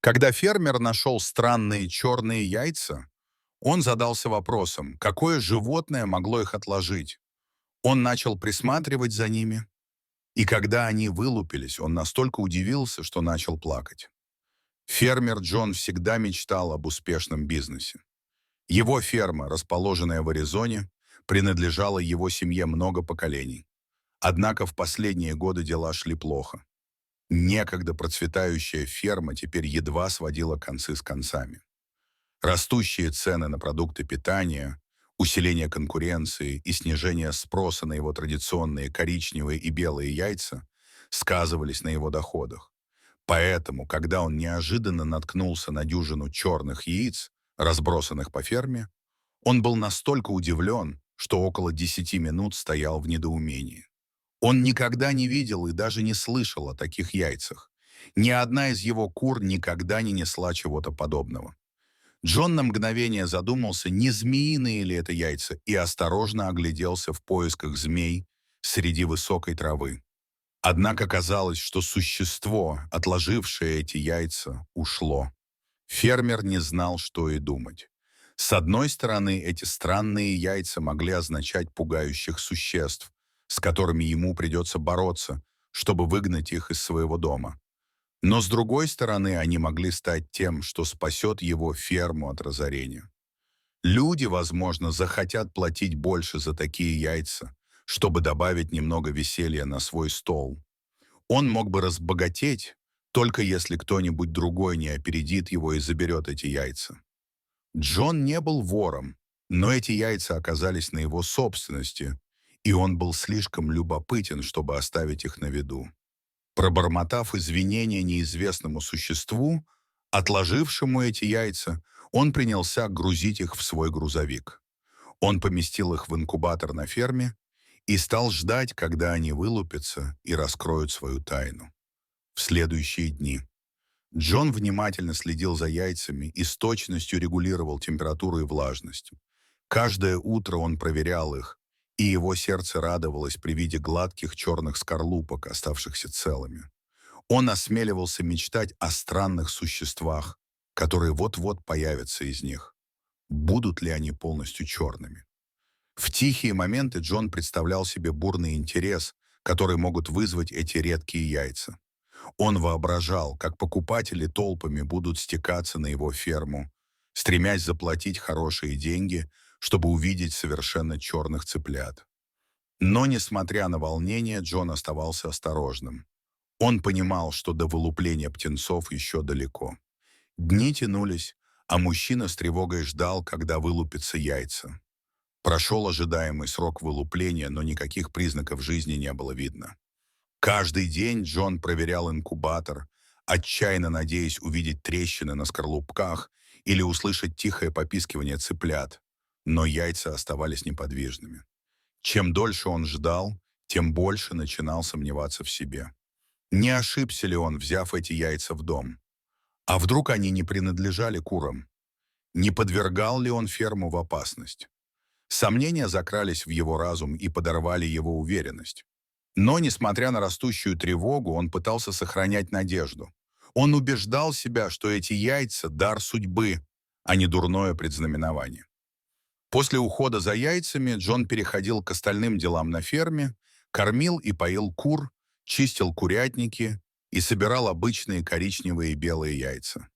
Когда фермер нашел странные черные яйца, он задался вопросом, какое животное могло их отложить. Он начал присматривать за ними, и когда они вылупились, он настолько удивился, что начал плакать. Фермер Джон всегда мечтал об успешном бизнесе. Его ферма, расположенная в Аризоне, принадлежала его семье много поколений. Однако в последние годы дела шли плохо. Некогда процветающая ферма теперь едва сводила концы с концами. Растущие цены на продукты питания, усиление конкуренции и снижение спроса на его традиционные коричневые и белые яйца сказывались на его доходах. Поэтому, когда он неожиданно наткнулся на дюжину черных яиц, разбросанных по ферме, он был настолько удивлен, что около 10 минут стоял в недоумении. Он никогда не видел и даже не слышал о таких яйцах. Ни одна из его кур никогда не несла чего-то подобного. Джон на мгновение задумался, не змеиные ли это яйца, и осторожно огляделся в поисках змей среди высокой травы. Однако казалось, что существо, отложившее эти яйца, ушло. Фермер не знал, что и думать. С одной стороны, эти странные яйца могли означать пугающих существ, с которыми ему придется бороться, чтобы выгнать их из своего дома. Но с другой стороны, они могли стать тем, что спасет его ферму от разорения. Люди, возможно, захотят платить больше за такие яйца, чтобы добавить немного веселья на свой стол. Он мог бы разбогатеть, только если кто-нибудь другой не опередит его и заберет эти яйца. Джон не был вором, но эти яйца оказались на его собственности, и он был слишком любопытен, чтобы оставить их на виду. Пробормотав извинения неизвестному существу, отложившему эти яйца, он принялся грузить их в свой грузовик. Он поместил их в инкубатор на ферме и стал ждать, когда они вылупятся и раскроют свою тайну. В следующие дни Джон внимательно следил за яйцами и с точностью регулировал температуру и влажность. Каждое утро он проверял их, и его сердце радовалось при виде гладких черных скорлупок, оставшихся целыми. Он осмеливался мечтать о странных существах, которые вот-вот появятся из них. Будут ли они полностью черными? В тихие моменты Джон представлял себе бурный интерес, который могут вызвать эти редкие яйца. Он воображал, как покупатели толпами будут стекаться на его ферму, стремясь заплатить хорошие деньги, чтобы увидеть совершенно черных цыплят. Но, несмотря на волнение, Джон оставался осторожным. Он понимал, что до вылупления птенцов еще далеко. Дни тянулись, а мужчина с тревогой ждал, когда вылупятся яйца. Прошел ожидаемый срок вылупления, но никаких признаков жизни не было видно. Каждый день Джон проверял инкубатор, отчаянно надеясь увидеть трещины на скорлупках или услышать тихое попискивание цыплят, но яйца оставались неподвижными. Чем дольше он ждал, тем больше начинал сомневаться в себе. Не ошибся ли он, взяв эти яйца в дом? А вдруг они не принадлежали курам? Не подвергал ли он ферму в опасность? Сомнения закрались в его разум и подорвали его уверенность. Но, несмотря на растущую тревогу, он пытался сохранять надежду. Он убеждал себя, что эти яйца– дар судьбы, а не дурное предзнаменование. После ухода за яйцами Джон переходил к остальным делам на ферме, кормил и поил кур, чистил курятники и собирал обычные коричневые и белые яйца.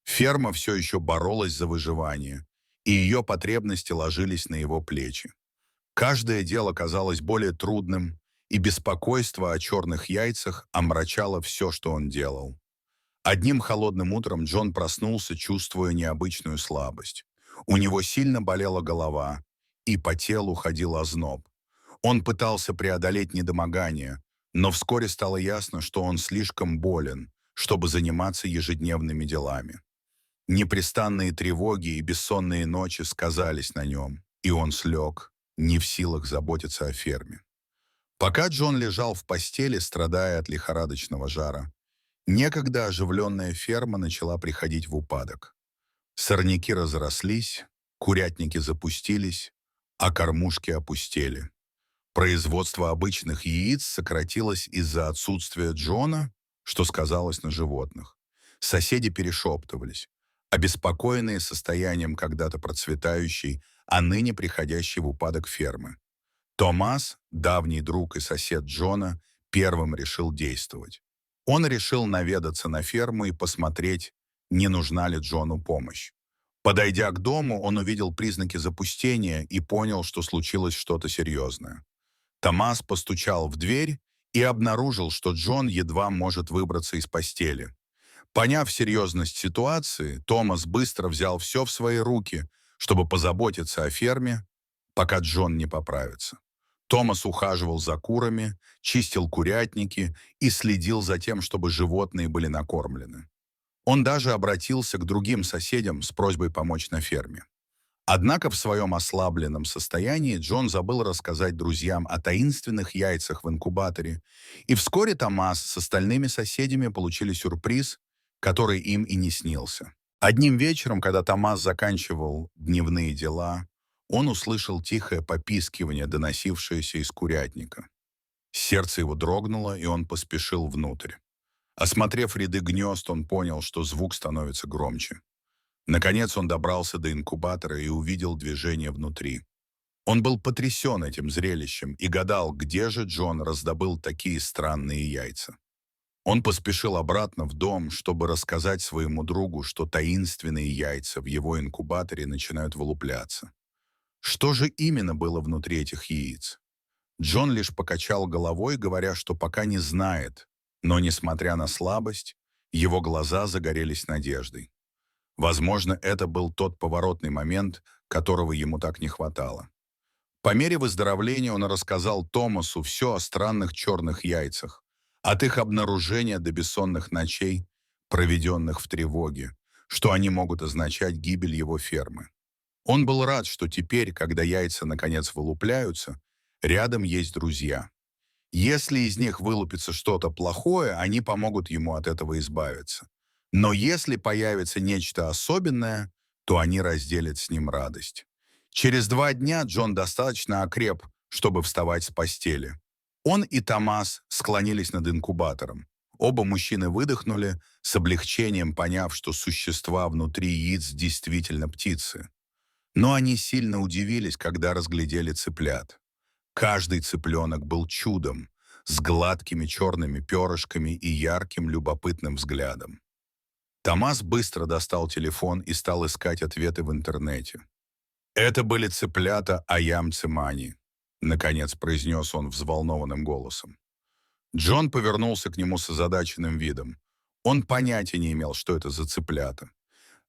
Ферма все еще боролась за выживание, и ее потребности ложились на его плечи. Каждое дело казалось более трудным, и беспокойство о черных яйцах омрачало все, что он делал. Одним холодным утром Джон проснулся, чувствуя необычную слабость. У него сильно болела голова, и по телу ходил озноб. Он пытался преодолеть недомогание, но вскоре стало ясно, что он слишком болен, чтобы заниматься ежедневными делами. Непрестанные тревоги и бессонные ночи сказались на нем, и он слег, не в силах заботиться о ферме. Пока Джон лежал в постели, страдая от лихорадочного жара, некогда оживленная ферма начала приходить в упадок. Сорняки разрослись, курятники запустились, а кормушки опустели. Производство обычных яиц сократилось из-за отсутствия Джона, что сказалось на животных. Соседи перешептывались, обеспокоенные состоянием когда-то процветающей, а ныне приходящей в упадок фермы. Томас, давний друг и сосед Джона, первым решил действовать. Он решил наведаться на ферму и посмотреть, не нужна ли Джону помощь. Подойдя к дому, он увидел признаки запустения и понял, что случилось что-то серьезное. Томас постучал в дверь и обнаружил, что Джон едва может выбраться из постели. Поняв серьезность ситуации, Томас быстро взял все в свои руки, чтобы позаботиться о ферме, пока Джон не поправится. Томас ухаживал за курами, чистил курятники и следил за тем, чтобы животные были накормлены. Он даже обратился к другим соседям с просьбой помочь на ферме. Однако в своем ослабленном состоянии Джон забыл рассказать друзьям о таинственных яйцах в инкубаторе, и вскоре Томас с остальными соседями получили сюрприз, который им и не снился. Одним вечером, когда Томас заканчивал дневные дела, он услышал тихое попискивание, доносившееся из курятника. Сердце его дрогнуло, и он поспешил внутрь. Осмотрев ряды гнезд, он понял, что звук становится громче. Наконец он добрался до инкубатора и увидел движение внутри. Он был потрясен этим зрелищем и гадал, где же Джон раздобыл такие странные яйца. Он поспешил обратно в дом, чтобы рассказать своему другу, что таинственные яйца в его инкубаторе начинают вылупляться. Что же именно было внутри этих яиц? Джон лишь покачал головой, говоря, что пока не знает, но, несмотря на слабость, его глаза загорелись надеждой. Возможно, это был тот поворотный момент, которого ему так не хватало. По мере выздоровления он рассказал Томасу все о странных черных яйцах, от их обнаружения до бессонных ночей, проведенных в тревоге, что они могут означать гибель его фермы. Он был рад, что теперь, когда яйца наконец вылупляются, рядом есть друзья. Если из них вылупится что-то плохое, они помогут ему от этого избавиться. Но если появится нечто особенное, то они разделят с ним радость. Через 2 дня Джон достаточно окреп, чтобы вставать с постели. Он и Томас склонились над инкубатором. Оба мужчины выдохнули, с облегчением поняв, что существа внутри яиц действительно птицы. Но они сильно удивились, когда разглядели цыплят. Каждый цыпленок был чудом, с гладкими черными перышками и ярким любопытным взглядом. Томас быстро достал телефон и стал искать ответы в интернете. «Это были цыплята Аям-Цимани», — наконец произнес он взволнованным голосом. Джон повернулся к нему с озадаченным видом. Он понятия не имел, что это за цыплята.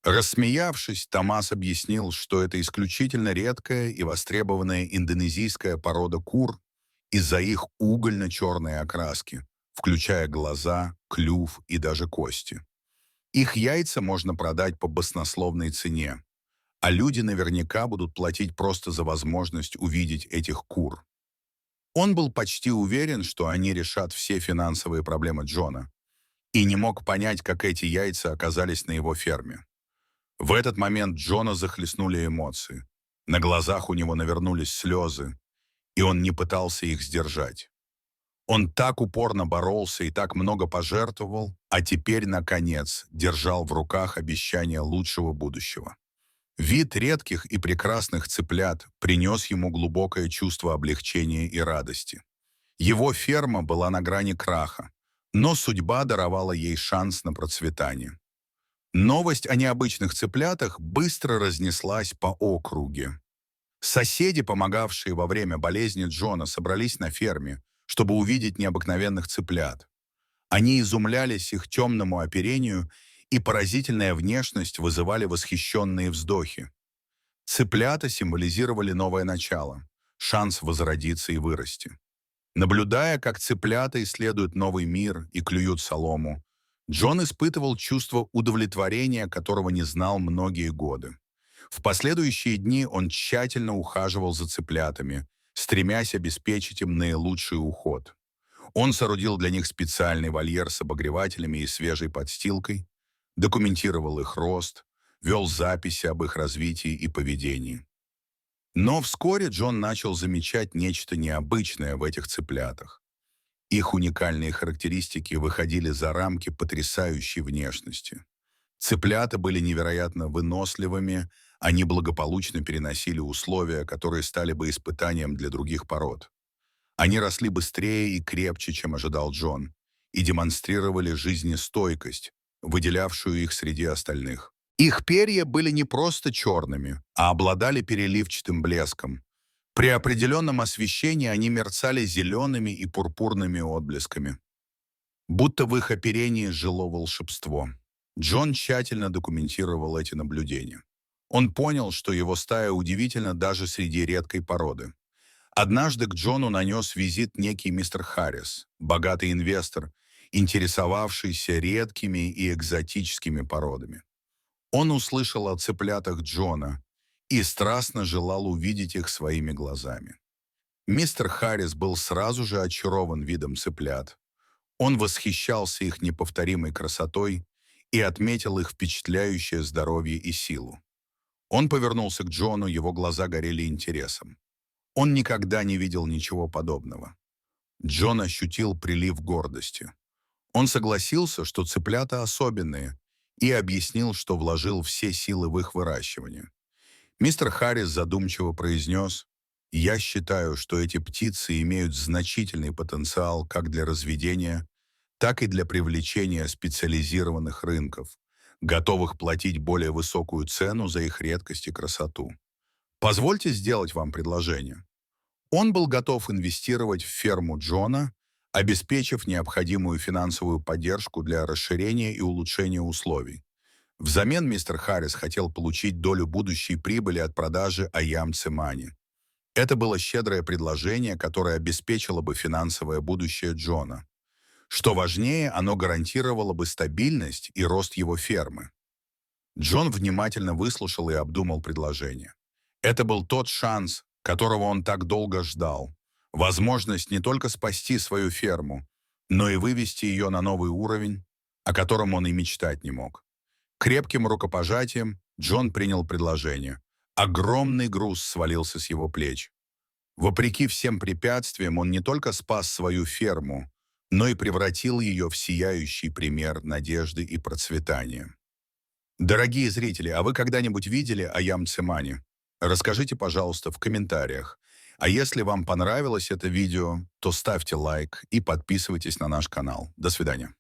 Рассмеявшись, Томас объяснил, что это исключительно редкая и востребованная индонезийская порода кур из-за их угольно-черной окраски, включая глаза, клюв и даже кости. Их яйца можно продать по баснословной цене, а люди наверняка будут платить просто за возможность увидеть этих кур. Он был почти уверен, что они решат все финансовые проблемы Джона, и не мог понять, как эти яйца оказались на его ферме. В этот момент Джона захлестнули эмоции. На глазах у него навернулись слезы, и он не пытался их сдержать. Он так упорно боролся и так много пожертвовал, а теперь, наконец, держал в руках обещание лучшего будущего. Вид редких и прекрасных цыплят принес ему глубокое чувство облегчения и радости. Его ферма была на грани краха, но судьба даровала ей шанс на процветание. Новость о необычных цыплятах быстро разнеслась по округе. Соседи, помогавшие во время болезни Джона, собрались на ферме, чтобы увидеть необыкновенных цыплят. Они изумлялись их темному оперению, и поразительная внешность вызывали восхищенные вздохи. Цыплята символизировали новое начало, шанс возродиться и вырасти. Наблюдая, как цыплята исследуют новый мир и клюют солому, Джон испытывал чувство удовлетворения, которого не знал многие годы. В последующие дни он тщательно ухаживал за цыплятами, стремясь обеспечить им наилучший уход. Он соорудил для них специальный вольер с обогревателями и свежей подстилкой, документировал их рост, вел записи об их развитии и поведении. Но вскоре Джон начал замечать нечто необычное в этих цыплятах. Их уникальные характеристики выходили за рамки потрясающей внешности. Цыплята были невероятно выносливыми, они благополучно переносили условия, которые стали бы испытанием для других пород. Они росли быстрее и крепче, чем ожидал Джон, и демонстрировали жизнестойкость, выделявшую их среди остальных. Их перья были не просто черными, а обладали переливчатым блеском. При определенном освещении они мерцали зелеными и пурпурными отблесками, будто в их оперении жило волшебство. Джон тщательно документировал эти наблюдения. Он понял, что его стая удивительна даже среди редкой породы. Однажды к Джону нанес визит некий мистер Харрис, богатый инвестор, интересовавшийся редкими и экзотическими породами. Он услышал о цыплятах Джона и страстно желал увидеть их своими глазами. Мистер Харрис был сразу же очарован видом цыплят. Он восхищался их неповторимой красотой и отметил их впечатляющее здоровье и силу. Он повернулся к Джону, его глаза горели интересом. Он никогда не видел ничего подобного. Джон ощутил прилив гордости. Он согласился, что цыплята особенные, и объяснил, что вложил все силы в их выращивание. Мистер Харрис задумчиво произнес: «Я считаю, что эти птицы имеют значительный потенциал как для разведения, так и для привлечения специализированных рынков, готовых платить более высокую цену за их редкость и красоту. Позвольте сделать вам предложение». Он был готов инвестировать в ферму Джона, обеспечив необходимую финансовую поддержку для расширения и улучшения условий. Взамен мистер Харрис хотел получить долю будущей прибыли от продажи Аям Цимани. Это было щедрое предложение, которое обеспечило бы финансовое будущее Джона. Что важнее, оно гарантировало бы стабильность и рост его фермы. Джон внимательно выслушал и обдумал предложение. Это был тот шанс, которого он так долго ждал. Возможность не только спасти свою ферму, но и вывести ее на новый уровень, о котором он и мечтать не мог. Крепким рукопожатием Джон принял предложение. Огромный груз свалился с его плеч. Вопреки всем препятствиям, он не только спас свою ферму, но и превратил ее в сияющий пример надежды и процветания. Дорогие зрители, а вы когда-нибудь видели Аям Цимани? Расскажите, пожалуйста, в комментариях. А если вам понравилось это видео, то ставьте лайк и подписывайтесь на наш канал. До свидания.